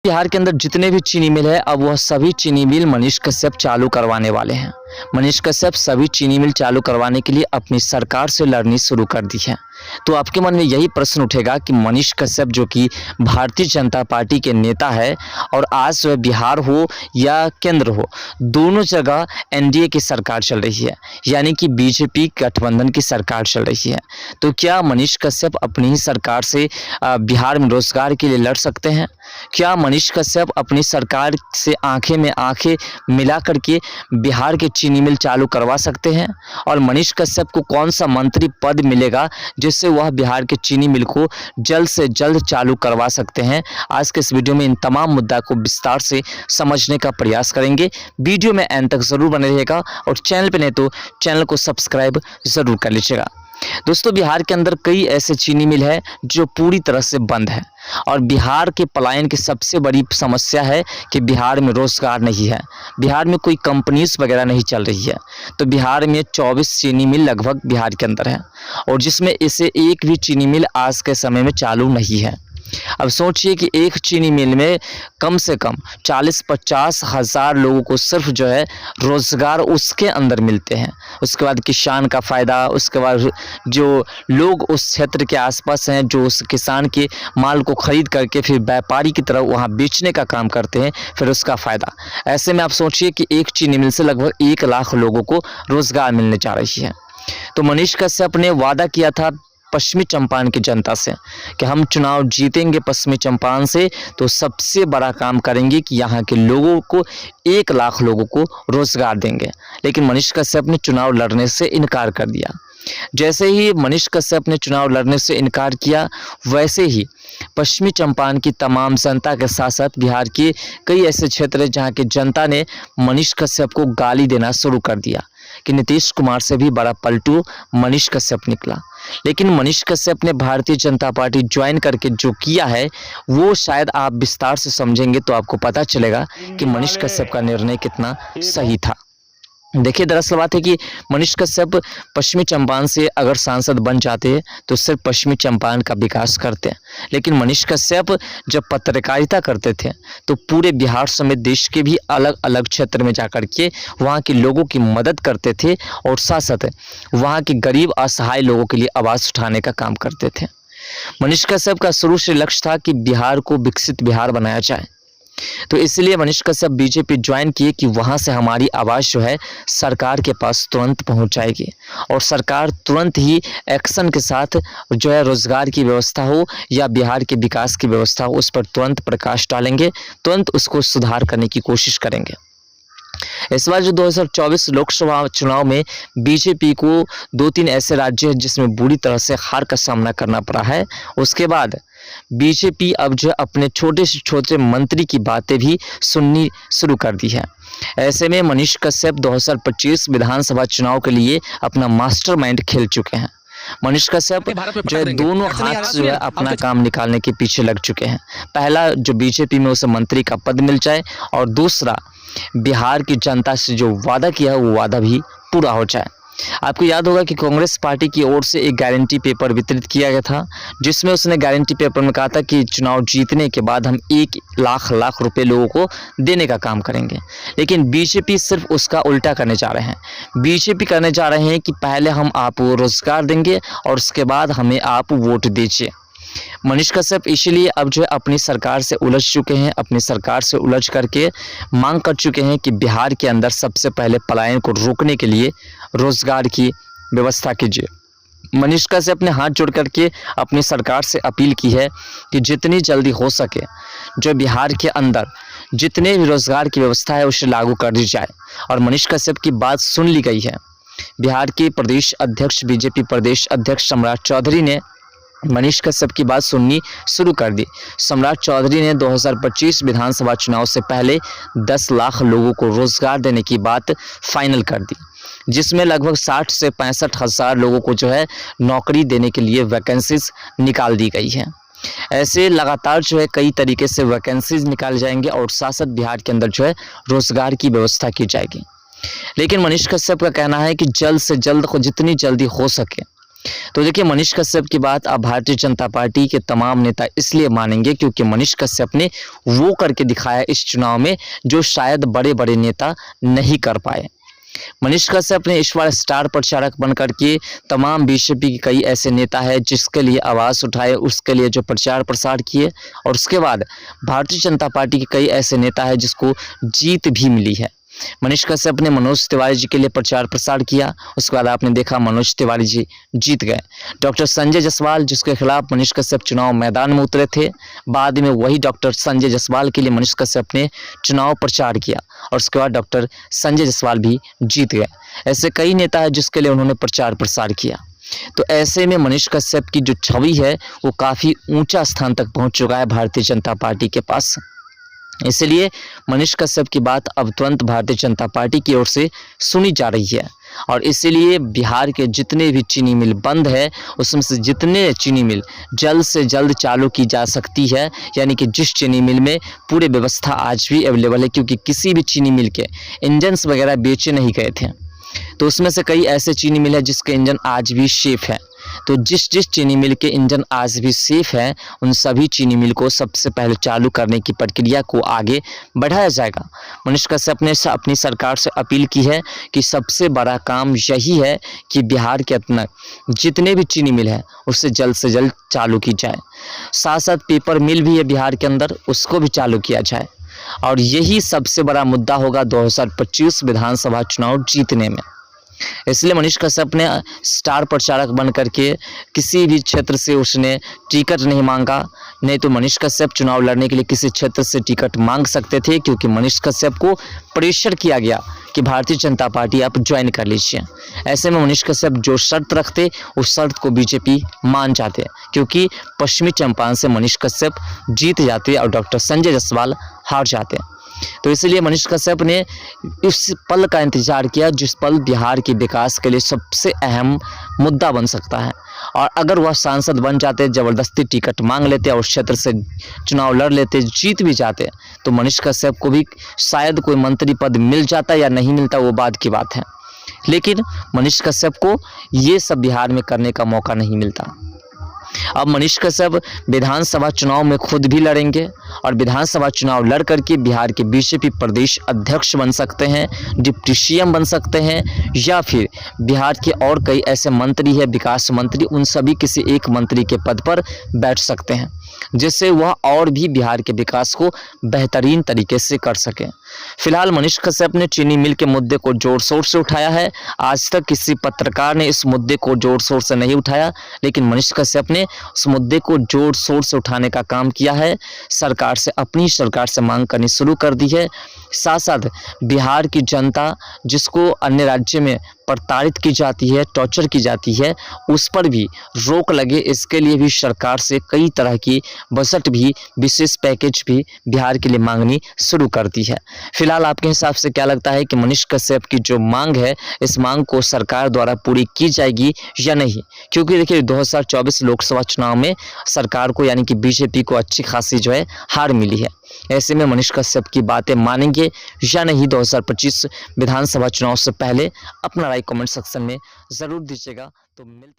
बिहार के अंदर जितने भी चीनी मिल है, अब वह सभी चीनी मिल मनीष कश्यप चालू करवाने वाले हैं। मनीष कश्यप सभी चीनी मिल चालू करवाने के लिए अपनी सरकार से लड़नी शुरू कर दी है। तो आपके मन में यही प्रश्न उठेगा कि मनीष कश्यप जो कि भारतीय जनता पार्टी के नेता है और आज वह बिहार हो या केंद्र हो, दोनों जगह एनडीए की सरकार चल रही है, यानी कि बीजेपी गठबंधन की सरकार चल रही है। तो क्या मनीष कश्यप अपनी ही सरकार से बिहार में रोजगार के लिए लड़ सकते हैं? क्या मनीष कश्यप अपनी सरकार से आंखें में आंखें मिला करके बिहार के चीनी मिल चालू करवा सकते हैं? और मनीष कश्यप को कौन सा मंत्री पद मिलेगा जिससे वह बिहार के चीनी मिल को जल्द से जल्द चालू करवा सकते हैं? आज के इस वीडियो में इन तमाम मुद्दा को विस्तार से समझने का प्रयास करेंगे। वीडियो में एंड तक जरूर बने रहिएगा और चैनल पर नहीं तो चैनल को सब्सक्राइब जरूर कर लीजिएगा। दोस्तों, बिहार के अंदर कई ऐसे चीनी मिल है जो पूरी तरह से बंद है और बिहार के पलायन की सबसे बड़ी समस्या है कि बिहार में रोजगार नहीं है, बिहार में कोई कंपनीज वगैरह नहीं चल रही है। तो बिहार में 24 चीनी मिल लगभग बिहार के अंदर है और जिसमें इसे एक भी चीनी मिल आज के समय में चालू नहीं है। अब सोचिए कि एक चीनी मिल में कम से कम 40-50 हज़ार लोगों को सिर्फ जो है रोज़गार उसके अंदर मिलते हैं। उसके बाद किसान का फ़ायदा, उसके बाद जो लोग उस क्षेत्र के आसपास हैं जो उस किसान के माल को ख़रीद करके फिर व्यापारी की तरह वहाँ बेचने का काम करते हैं, फिर उसका फ़ायदा। ऐसे में आप सोचिए कि एक चीनी मिल से लगभग 1 लाख लोगों को रोज़गार मिलने जा रही है। तो मनीष कश्यप ने वादा किया था पश्चिमी चंपारण की जनता से कि हम चुनाव जीतेंगे पश्चिमी चंपारण से तो सबसे बड़ा काम करेंगे कि यहाँ के लोगों को 1 लाख लोगों को रोजगार देंगे। लेकिन मनीष कश्यप ने चुनाव लड़ने से इनकार कर दिया। जैसे ही मनीष कश्यप ने चुनाव लड़ने से इनकार किया, वैसे ही पश्चिमी चंपारण की तमाम जनता के साथ साथ बिहार के कई ऐसे क्षेत्र हैं जहाँ की जनता ने मनीष कश्यप को गाली देना शुरू कर दिया कि नीतीश कुमार से भी बड़ा पलटू मनीष कश्यप निकला। लेकिन मनीष कश्यप ने भारतीय जनता पार्टी ज्वाइन करके जो किया है वो शायद आप विस्तार से समझेंगे तो आपको पता चलेगा कि मनीष कश्यप का निर्णय कितना सही था। देखिए, दरअसल बात है कि मनीष कश्यप पश्चिमी चंपारण से अगर सांसद बन जाते हैं तो सिर्फ पश्चिमी चंपारण का विकास करते हैं। लेकिन मनीष कश्यप जब पत्रकारिता करते थे तो पूरे बिहार समेत देश के भी अलग अलग क्षेत्र में जाकर के वहाँ के लोगों की मदद करते थे और साथ साथ वहाँ के गरीब असहाय लोगों के लिए आवाज़ उठाने का काम करते थे। मनीष कश्यप का शुरू से लक्ष्य था कि बिहार को विकसित बिहार बनाया जाए। तो इसलिए मनीष कश्यप बीजेपी ज्वाइन किए कि वहां से हमारी आवाज़ जो है सरकार के पास तुरंत पहुंच जाएगी और सरकार तुरंत ही एक्शन के साथ जो है रोजगार की व्यवस्था हो या बिहार के विकास की व्यवस्था हो उस पर तुरंत प्रकाश डालेंगे, तुरंत उसको सुधार करने की कोशिश करेंगे। इस बार जो 2024 लोकसभा चुनाव में बीजेपी को 2-3 ऐसे राज्य हैं जिसमें बुरी तरह से हार का सामना करना पड़ा है। उसके बाद बीजेपी अब जो अपने छोटे से छोटे मंत्री की बातें भी सुननी शुरू कर दी है। ऐसे में मनीष कश्यप 2025 विधानसभा चुनाव के लिए अपना मास्टरमाइंड खेल चुके हैं। मनीष कश्यप जो है दोनों हाथ जो है अपना काम निकालने के पीछे लग चुके हैं। पहला, जो बीजेपी में उसे मंत्री का पद मिल जाए और दूसरा, बिहार की जनता से जो वादा किया है वो वादा भी पूरा हो जाए। आपको याद होगा कि कांग्रेस पार्टी की ओर से एक गारंटी पेपर वितरित किया गया था जिसमें उसने गारंटी पेपर में कहा था कि चुनाव जीतने के बाद हम 1 लाख रुपए लोगों को देने का काम करेंगे। लेकिन बीजेपी सिर्फ उसका उल्टा करने जा रहे हैं। बीजेपी करने जा रहे हैं कि पहले हम आपको रोजगार देंगे और उसके बाद हमें आप वोट दीजिए। मनीष कश्यप इसीलिए अब जो है अपनी सरकार से उलझ चुके हैं। अपनी सरकार से उलझ करके मांग कर चुके हैं कि बिहार के अंदर सबसे पहले पलायन को रोकने के लिए रोजगार की व्यवस्था कीजिए। मनीष कश्यप ने हाथ जोड़ करके अपनी सरकार से अपील की है कि जितनी जल्दी हो सके जो बिहार के अंदर जितने भी रोजगार की व्यवस्था है उसे लागू कर दी जाए। और मनीष कश्यप की बात सुन ली गई है। बिहार के प्रदेश अध्यक्ष, बीजेपी प्रदेश अध्यक्ष सम्राट चौधरी ने मनीष कश्यप की बात सुननी शुरू कर दी। सम्राट चौधरी ने 2025 विधानसभा चुनाव से पहले 10 लाख लोगों को रोजगार देने की बात फाइनल कर दी, जिसमें लगभग 60 से 65 हज़ार लोगों को जो है नौकरी देने के लिए वैकेंसीज निकाल दी गई है। ऐसे लगातार जो है कई तरीके से वैकेंसीज निकाले जाएंगे और साथ साथ बिहार के अंदर जो है रोजगार की व्यवस्था की जाएगी। लेकिन मनीष कश्यप का कहना है कि जल्द से जल्द जितनी जल्दी हो सके तो देखिए, मनीष कश्यप की बात अब भारतीय जनता पार्टी के तमाम नेता इसलिए मानेंगे क्योंकि मनीष कश्यप ने वो करके दिखाया इस चुनाव में जो शायद बड़े-बड़े नेता नहीं कर पाए। मनीष कश्यप ने इस बार स्टार प्रचारक बनकर के तमाम बीजेपी के कई ऐसे नेता हैं जिसके लिए आवाज़ उठाए, उसके लिए जो प्रचार प्रसार किए, और उसके बाद भारतीय जनता पार्टी के कई ऐसे नेता हैं जिसको जीत भी मिली है। मनीष कश्यप ने मनोज तिवारी जी के लिए प्रचार प्रसार किया, उसके बाद आपने देखा मनोज तिवारी जी जीत गए। डॉक्टर संजय जायसवाल जिसके खिलाफ मनीष कश्यप चुनाव मैदान में उतरे थे, बाद में वही डॉक्टर संजय जायसवाल के लिए मनीष कश्यप ने चुनाव प्रचार किया और उसके बाद डॉक्टर संजय जायसवाल भी जीत गए। ऐसे कई नेता हैं जिसके लिए उन्होंने प्रचार प्रसार किया। तो ऐसे में मनीष कश्यप की जो छवि है वो काफ़ी ऊंचा स्थान तक पहुंच चुका है भारतीय जनता पार्टी के पास। इसलिए मनीष कश्यप की बात अब तुरंत भारतीय जनता पार्टी की ओर से सुनी जा रही है और इसीलिए बिहार के जितने भी चीनी मिल बंद है उसमें से जितने चीनी मिल जल्द से जल्द चालू की जा सकती है, यानी कि जिस चीनी मिल में पूरी व्यवस्था आज भी अवेलेबल है, क्योंकि किसी भी चीनी मिल के इंजन्स वगैरह बेचे नहीं गए थे, तो उसमें से कई ऐसे चीनी मिल है जिसके इंजन आज भी सेफ है। तो जिस चीनी मिल के इंजन आज भी सेफ है उन सभी चीनी मिल को सबसे पहले चालू करने की प्रक्रिया को आगे बढ़ाया जाएगा। मनीष कश्यप ने अपनी सरकार से अपील की है कि सबसे बड़ा काम यही है कि बिहार के अंदर जितने भी चीनी मिल है उससे जल्द से जल्द चालू की जाए। साथ साथ पेपर मिल भी है बिहार के अंदर, उसको भी चालू किया जाए और यही सबसे बड़ा मुद्दा होगा 2025 विधानसभा चुनाव जीतने में। इसलिए मनीष कश्यप ने स्टार प्रचारक बन करके किसी भी क्षेत्र से उसने टिकट नहीं मांगा, नहीं तो मनीष कश्यप चुनाव लड़ने के लिए किसी क्षेत्र से टिकट मांग सकते थे, क्योंकि मनीष कश्यप को प्रेशर किया गया कि भारतीय जनता पार्टी आप ज्वाइन कर लीजिए। ऐसे में मनीष कश्यप जो शर्त रखते उस शर्त को बीजेपी मान जाते, क्योंकि पश्चिमी चंपारण से मनीष कश्यप जीत जाते और डॉक्टर संजय जायसवाल हार जाते। तो इसलिए मनीष कश्यप ने इस पल का इंतजार किया जिस पल बिहार के विकास के लिए सबसे अहम मुद्दा बन सकता है, और अगर वह सांसद बन जाते, ज़बरदस्ती टिकट मांग लेते और उस क्षेत्र से चुनाव लड़ लेते, जीत भी जाते, तो मनीष कश्यप को भी शायद कोई मंत्री पद मिल जाता या नहीं मिलता वो बाद की बात है, लेकिन मनीष कश्यप को ये सब बिहार में करने का मौका नहीं मिलता। अब मनीष कश्यप विधानसभा चुनाव में खुद भी लड़ेंगे और विधानसभा चुनाव लड़ करके बिहार के बीजेपी प्रदेश अध्यक्ष बन सकते हैं, डिप्टी सीएम बन सकते हैं, या फिर बिहार के और कई ऐसे मंत्री हैं, विकास मंत्री, उन सभी किसी एक मंत्री के पद पर बैठ सकते हैं, जिससे वह और भी बिहार के विकास को बेहतरीन तरीके से कर सकें। फिलहाल मनीष कश्यप ने चीनी मिल के मुद्दे को जोर शोर से उठाया है। आज तक किसी पत्रकार ने इस मुद्दे को जोर शोर से नहीं उठाया, लेकिन मनीष कश्यप ने उस मुद्दे को जोर शोर से उठाने का काम किया है। सरकार से, अपनी सरकार से मांग करनी शुरू कर दी है। साथ साथ बिहार की जनता जिसको अन्य राज्य में प्रताड़ित की जाती है, टॉर्चर की जाती है, उस पर भी रोक लगे, इसके लिए भी सरकार से कई तरह की बजट भी, विशेष पैकेज भी बिहार के लिए मांगनी शुरू कर दी है। फिलहाल आपके हिसाब से क्या लगता है कि मनीष कश्यप की जो मांग है इस मांग को सरकार द्वारा पूरी की जाएगी या नहीं? क्योंकि देखिए 2024 लोकसभा चुनाव में सरकार को, यानी कि बीजेपी को अच्छी खासी जो है हार मिली है। ऐसे में मनीष कश्यप की बातें मानेंगे या नहीं 2025 विधानसभा चुनाव से पहले? अपना राय कमेंट सेक्शन में ज़रूर दीजिएगा। तो मिलते हैं।